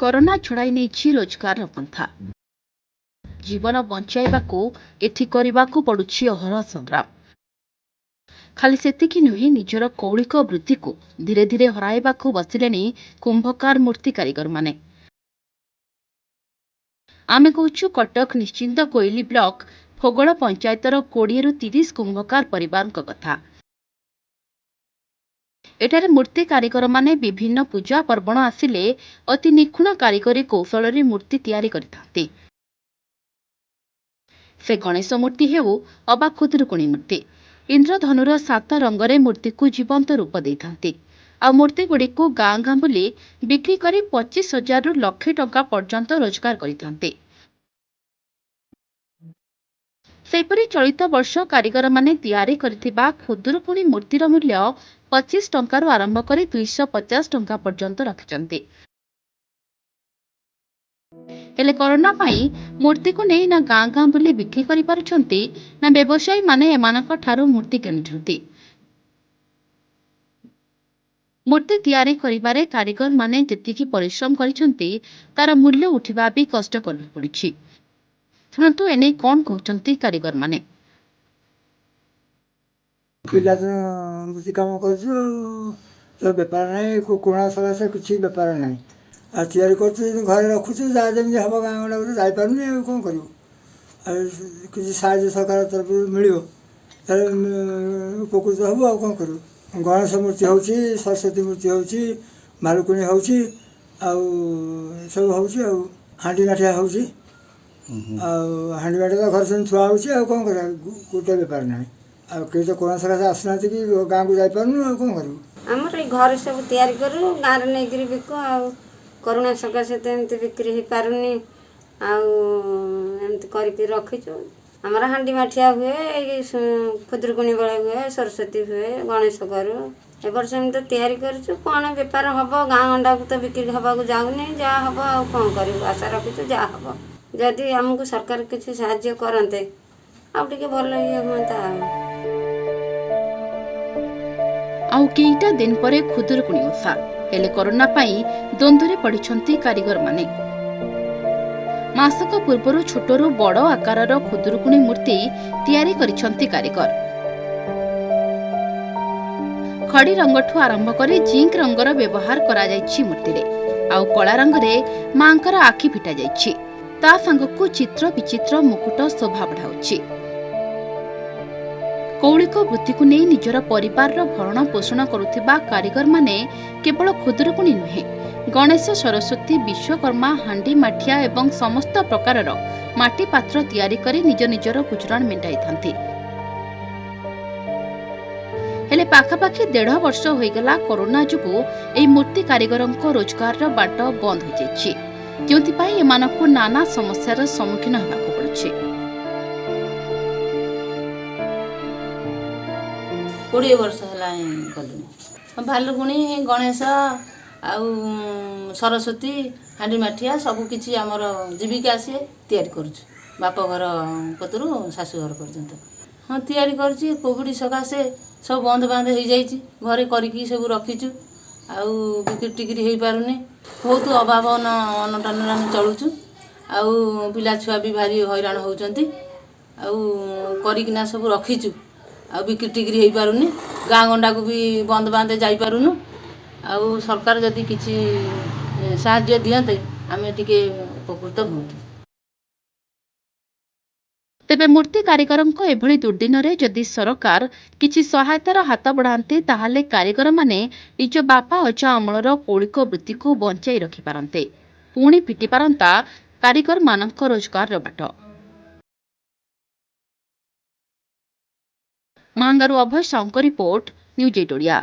Corona ଛଡ଼ାଇ ନେଇଛି ରୋଜଗାରର ପନ୍ଥା। ଜୀବନ ବଞ୍ଚାଇବାକୁ ଏଠି କରିବାକୁ ପଡୁଛି ଅହରହ ସଂଗ୍ରାମ। ଖାଲି ସେତିକି ନୁହେଁ, ନିଜର କୌଳିକ ବୃତ୍ତିକୁ ଧୀରେ ଧୀରେ ହରାଇବାକୁ ବସିଲେଣି କୁମ୍ଭକାର ମୂର୍ତ୍ତି କାରିଗରମାନେ। ଆମେ କହୁଛୁ କଟକ ନିଶ୍ଚିନ୍ତ କୋଇଲି ବ୍ଲକ ଫୋଗଳ ପଞ୍ଚାୟତର 20ରୁ 30 କୁମ୍ଭକାର ପରିବାରଙ୍କ କଥା। ଏଠାରେ ମୂର୍ତ୍ତି କାରିଗରମାନେ ବିଭିନ୍ନ ପୂଜା ପର୍ବଣ ଆସିଲେ ଅତି ନିଖୁଣ କାରିଗରୀ କୌଶଳରେ ମୂର୍ତ୍ତି ତିଆରି କରିଥାନ୍ତି। ସେ ଗଣେଶ ମୂର୍ତ୍ତି ହେଉ ଅବା ଖୁଦୁରୁକୁଣୀ ମୂର୍ତ୍ତି, ଇନ୍ଦ୍ରଧନୁର 7 ରଙ୍ଗରେ ମୂର୍ତ୍ତିକୁ ଜୀବନ୍ତ ରୂପ ଦେଇଥାନ୍ତି। ଆଉ ମୂର୍ତ୍ତିଗୁଡ଼ିକୁ ଗାଁ ଗାଁ ବୁଲି ବିକ୍ରି କରି 25,000ରୁ ଲକ୍ଷେ ଟଙ୍କା ପର୍ଯ୍ୟନ୍ତ ରୋଜଗାର କରିଥାନ୍ତି। ସେହିପରି ଚଳିତ ବର୍ଷ କାରିଗରମାନେ ତିଆରି କରିଥିବା ଖୁଦୁରୁକୁଣୀ ମୂର୍ତ୍ତିର ମୂଲ୍ୟ 25 ଟଙ୍କାରୁ ଆରମ୍ଭ କରି 250 ଟଙ୍କା ପର୍ଯ୍ୟନ୍ତ ରଖିଛନ୍ତି। ହେଲେ କରୋନା ପାଇଁ ମୂର୍ତ୍ତିକୁ ନେଇ ନା ଗାଁ ଗାଁ ବୁଲି ବିକ୍ରି କରିପାରୁଛନ୍ତି, ନା ବ୍ୟବସାୟୀମାନେ ଏମାନଙ୍କ ଠାରୁ ମୂର୍ତ୍ତି କିଣୁଛନ୍ତି। ମୂର୍ତ୍ତି ତିଆରି କରିବାରେ କାରିଗରମାନେ ଯେତିକି ପରିଶ୍ରମ କରିଛନ୍ତି, ତାର ମୂଲ୍ୟ ଉଠିବା ବି କଷ୍ଟକର ପଡ଼ିଛି। ଶୁଣନ୍ତୁ ଏନେଇ କଣ କହୁଛନ୍ତି କାରିଗରମାନେ। ପିଲା ତ ମୂର୍ତ୍ତି କାମ କରୁଛୁ, ତ ବେପାର ନାହିଁ, କୋଣା ସକାଶେ କିଛି ବେପାର ନାହିଁ। ଆଉ ତିଆରି କରୁଛୁ, ଘରେ ରଖୁଛୁ, ଯାହା ଯେମିତି ହେବ ଗାଁ ଗଣ୍ଡାକୁ ଯାଇପାରୁନି, ଆଉ କ'ଣ କରିବୁ। ଆଉ କିଛି ସାହାଯ୍ୟ ସରକାର ତରଫରୁ ମିଳିବ, ତାହେଲେ ଉପକୃତ ହେବୁ, ଆଉ କ'ଣ କରିବୁ। ଗଣେଶ ମୂର୍ତ୍ତି ହେଉଛି, ସରସ୍ୱତୀ ମୂର୍ତ୍ତି ହେଉଛି, ଭାଲୁକୁଣୀ ହେଉଛି, ଆଉ ସବୁ ହେଉଛି। ଆଉ ହାଣ୍ଡି ମାଠିଆ ହେଉଛି, ଆଉ ହାଣ୍ଡି ମାଠିଆ ତ ଘରେ ସେମିତି ଥୁଆ ହେଉଛି, ଆଉ କ'ଣ କରିବା। ଗୋଟେ ବେପାର ନାହିଁ, ଆଉ କେହି ତ କୋଣା ସକାଶେ ଆସୁନାହାନ୍ତି କି ଗାଁକୁ ଯାଇପାରୁନୁ, ଆଉ କ'ଣ କରିବୁ। ଆମର ଏଇ ଘରେ ସବୁ ତିଆରି କରୁ, ଗାଁରେ ନେଇକରି ବିକୁ। ଆଉ କରୋନା ସକାଶେ ତ ଏମିତି ବିକ୍ରି ହେଇପାରୁନି, ଆଉ ଏମିତି କରିକି ରଖିଛୁ। ଆମର ହାଣ୍ଡି ମାଠିଆ ହୁଏ, ଏଇ ଖୁଦୁରୁକୁଣୀ ବେଳେ ହୁଏ, ସରସ୍ୱତୀ ହୁଏ, ଗଣେଶ କରୁ। ଏ ବର୍ଷ ଏମିତି ତିଆରି କରିଛୁ, କ'ଣ ବେପାର ହେବ, ଗାଁ ଗଣ୍ଡାକୁ ତ ବିକ୍ରି ହେବାକୁ ଯାଉନି। ଯାହା ହେବ ଆଉ କ'ଣ କରିବୁ, ଆଶା ରଖିଛୁ ଯାହା ହେବ। ଯଦି ଆମକୁ ସରକାର କିଛି ସାହାଯ୍ୟ କରନ୍ତେ, ଆଉ ଟିକେ ଭଲ ଇଏ ହୁଅନ୍ତା। ଆଉ କେଇଟା ଦିନ ପରେ ଖୁଦୁରୁକୁଣୀ ଓଷା, ହେଲେ କରୋନା ପାଇଁ ଦ୍ୱନ୍ଦ୍ୱରେ ପଡ଼ିଛନ୍ତି କାରିଗରମାନେ। ମାସକ ପୂର୍ବରୁ ଛୋଟରୁ ବଡ଼ ଆକାରର ଖୁଦୁରୁକୁଣୀ ମୂର୍ତ୍ତି ତିଆରି କରିଛନ୍ତି କାରିଗର। ଖଡ଼ି ରଙ୍ଗଠୁ ଆରମ୍ଭ କରି ଜିଙ୍କ ରଙ୍ଗର ବ୍ୟବହାର କରାଯାଇଛି ମୂର୍ତ୍ତିରେ। ଆଉ କଳା ରଙ୍ଗରେ ମାଙ୍କର ଆଖି ଫିଟାଯାଇଛି। ତା ସାଙ୍ଗକୁ ଚିତ୍ର ବିଚିତ୍ର ମୁକୁଟ ଶୋଭା ବଢ଼ାଉଛି। କୌଳିକ ବୃତ୍ତିକୁ ନେଇ ନିଜର ପରିବାରର ଭରଣ ପୋଷଣ କରୁଥିବା କାରିଗରମାନେ କେବଳ ଖୁଦୁରୁକୁଣୀ ନୁହେଁ, ଗଣେଶ, ସରସ୍ୱତୀ, ବିଶ୍ୱକର୍ମା, ହାଣ୍ଡି ମାଠିଆ ଏବଂ ସମସ୍ତ ପ୍ରକାରର ମାଟି ପାତ୍ର ତିଆରି କରି ନିଜ ନିଜର ଗୁଜରାଣ ମେଣ୍ଟାଇଥାନ୍ତି। ହେଲେ ପାଖାପାଖି 1.5 ବର୍ଷ ହୋଇଗଲା କରୋନା ଯୋଗୁଁ ଏହି ମୂର୍ତ୍ତି କାରିଗରଙ୍କ ରୋଜଗାରର ବାଟ ବନ୍ଦ ହୋଇଯାଇଛି, ଯେଉଁଥିପାଇଁ ଏମାନଙ୍କୁ ନାନା ସମସ୍ୟାର ସମ୍ମୁଖୀନ ହେବାକୁ ପଡୁଛି। 20 ବର୍ଷ ହେଲାଣି କଲୁଣି। ଭାଲୁକୁଣୀ, ଗଣେଶ ଆଉ ସରସ୍ୱତୀ, ହାଣ୍ଡି ମାଠିଆ ସବୁକିଛି ଆମର ଜୀବିକା ସିଏ ତିଆରି କରୁଛୁ, ବାପଘର କତରୁ ଶାଶୁଘର ପର୍ଯ୍ୟନ୍ତ। ହଁ ତିଆରି କରୁଛି। କୋଭିଡ଼ ସକାଶେ ସବୁ ବନ୍ଦ ବାନ୍ଦ ହେଇଯାଇଛି, ଘରେ କରିକି ସବୁ ରଖିଛୁ, ଆଉ ବିକ୍ରି ଟିକ୍ରି ହେଇପାରୁନି। ବହୁତ ଅଭାବ ଅନଟନରେ ଆମେ ଚଳୁଛୁ। ଆଉ ପିଲା ଛୁଆ ବି ଭାରି ହଇରାଣ ହେଉଛନ୍ତି। ଆଉ କରିକିନା ସବୁ ରଖିଛୁ, ଆଉ ବିକ୍ରି ଟିକ୍ରି ହେଇପାରୁନି। ଗାଁ ଗଣ୍ଡାକୁ ବି ବନ୍ଦ ବାନ୍ଦ ଯାଇପାରୁନୁ। ଆଉ ସରକାର ଯଦି କିଛି ସାହାଯ୍ୟ ଦିଅନ୍ତେ, ଆମେ ଟିକେ ଉପକୃତ ହୁଅନ୍ତୁ। ତେବେ ମୂର୍ତ୍ତି କାରିଗରଙ୍କ ଏଭଳି ଦୁର୍ଦ୍ଦିନରେ ଯଦି ସରକାର କିଛି ସହାୟତାର ହାତ ବଢ଼ାନ୍ତେ, ତାହେଲେ କାରିଗରମାନେ ନିଜ ବାପା ଅଜା ଅମଳର କୌଳିକ ବୃତ୍ତିକୁ ବଞ୍ଚାଇ ରଖିପାରନ୍ତେ। ପୁଣି ଫିଟିପାରନ୍ତା କାରିଗରମାନଙ୍କ ରୋଜଗାରର ବାଟ। ମାଙ୍ଗାରୁ ଅଭୟ ସାହୁଙ୍କ ରିପୋର୍ଟ, ନ୍ୟୁଜ୍ 8 ଓଡ଼ିଆ।